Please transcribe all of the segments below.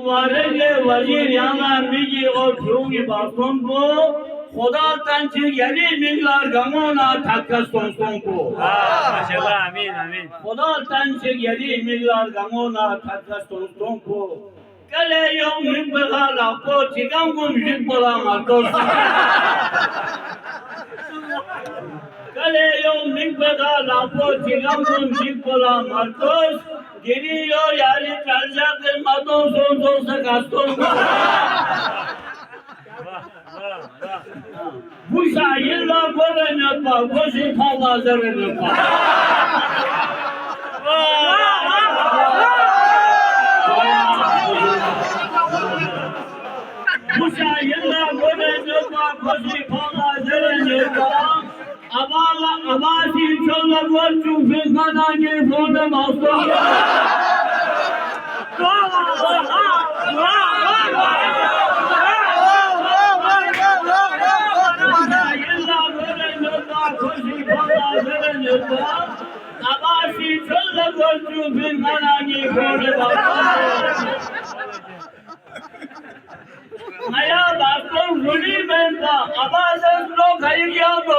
मुबारक वजीर यहाँ मिगी और फ्रूंगी बातों को खुदा तंची यली मिलार गमोना थक्कस तोंसों को माशाल्लाह आमीन आमीन खुदा तंची यली मिलार गमोना थक्कस तोंसों को कले यों मिबला लापो चिकन को मिबला मार्कोस कले यों मिबला लापो चिकन को मिबला Marcos Geliyor yani çarşafın madon sonsuza kastın. Bu şairler böyle yapar, bu şifalazlar yapar. Bu şairler böyle yapar, bu şifalazlar yapar. Abasi çollar var çünkü kanani fonda masum. Abasi çollar var çünkü kanani fonda masum. Naya baston rudi benda abazes lo kayı geldi.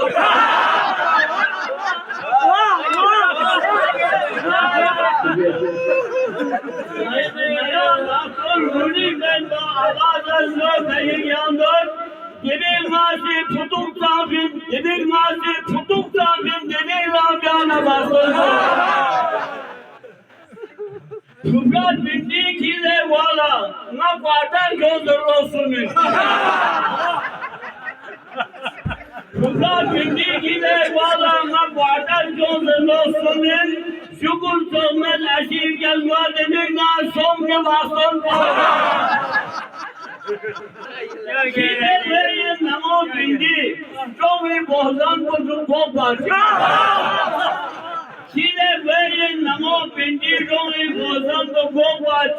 Naya baston rudi benda abazes lo kayı geldi. Dedik masi tutuk tafin, dedik masi tutuk tafin, dedik lamyana baston. Şükrat bindiği kile valla, na kuartan gözler olsun. Şükrat bindiği kile valla, na kuartan gözler olsun. Şükür sözmen aşir gelme dedik na son ke baston. Kile verin namo bindi, çoğu bohdan kutu kopar. Kile verin namo bindi, çoğu bohdan kutu kopar.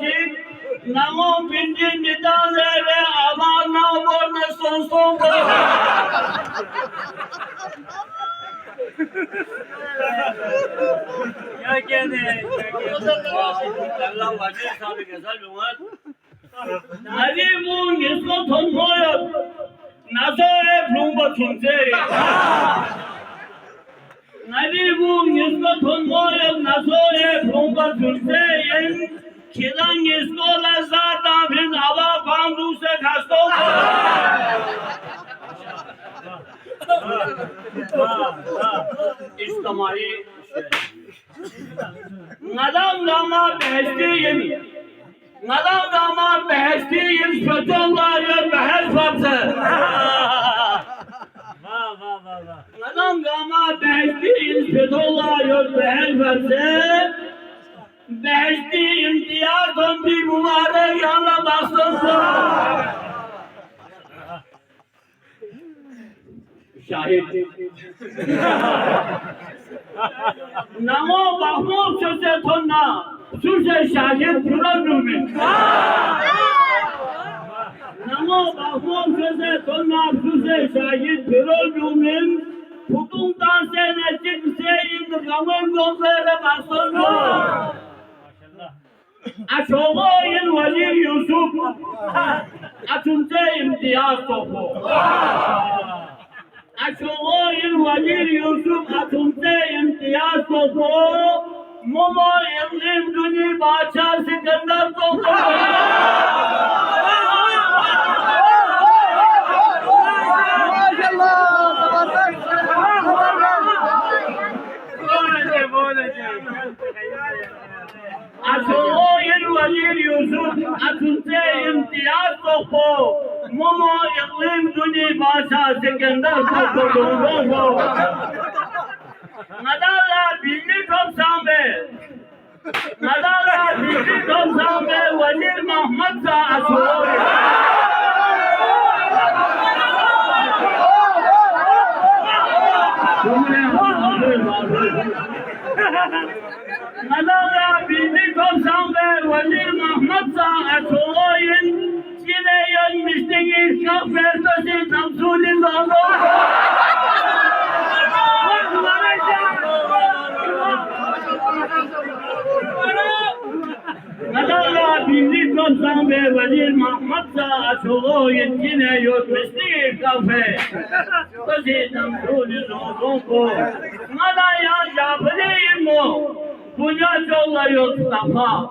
Namo bindi nidazere aman naborne son son. Ya gene Allah vacir sahibi güzel lumat. Nadimun nisco tonmoyat. Nasoe plumba tunse. Nadimun nisco tonmoyat. Nasoe plumba tunse. Kilan nisco lazada bin ava pandu se kasto. İslamai Nadam dama behestiyin Nadam dama behestiyin Fethullah'ya behel farsı Nadam dama behestiyin Fethullah'ya behel farsı Behesti imtiyazın bir mübarek yana bastırsı Şahit Namo Bahmud söze tonna Sürse şahit pürönümün Namo Bahmud söze tonna Sürse şahit pürönümün Tutumdan sene çıkseyin Gamın gözlere bastırdı Açoğayın Vazir Yusuf Açınca imtiyaz topu Açoğayın Vazir Yusuf Açınca imtiyaz topu Momo İlim Dünü Bahçe Sikandar topu Açoğayın Vazir Yusuf Açınca imtiyaz topu Momo İlim Dünü Bahçe Sikandar topu Nadala Billi Topsambe Nadala Billi Topsambe Vazir Mahmud Sa Açoğayın Nadala Billi Topsambe Vazir Mahmud Sa Açoğayın Çile yönmüşteki şah vertesi Samsun'un doğru Nadala Billi Hasan Bey Vezir Mahmud'sa aşığı yetine yok misli kafe. Kızıdan sürü nozunku. Bana ya Cabir'im o. Dünya çoğla yok tafa.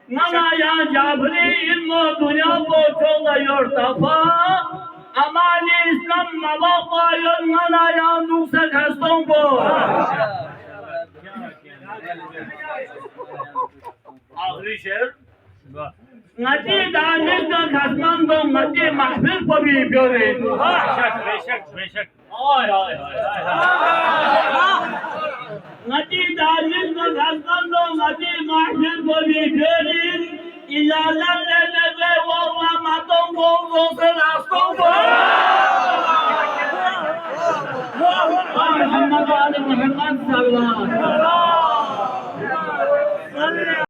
Bana ya Cabir'im o. Dünya çoğla yok tafa. Amali İslam mababa yok. Bana ya nuksa kaston bu. Ahri şer. Ngati danis ka khasman do ngati mahfil ko bhi pyore. Beşek. Ay. Ngati danis ka khasman do ngati mahfil ko bhi pyore. İlalar lele valla maton gol se raston ko. Muhammed Ali Muhammed sallallahu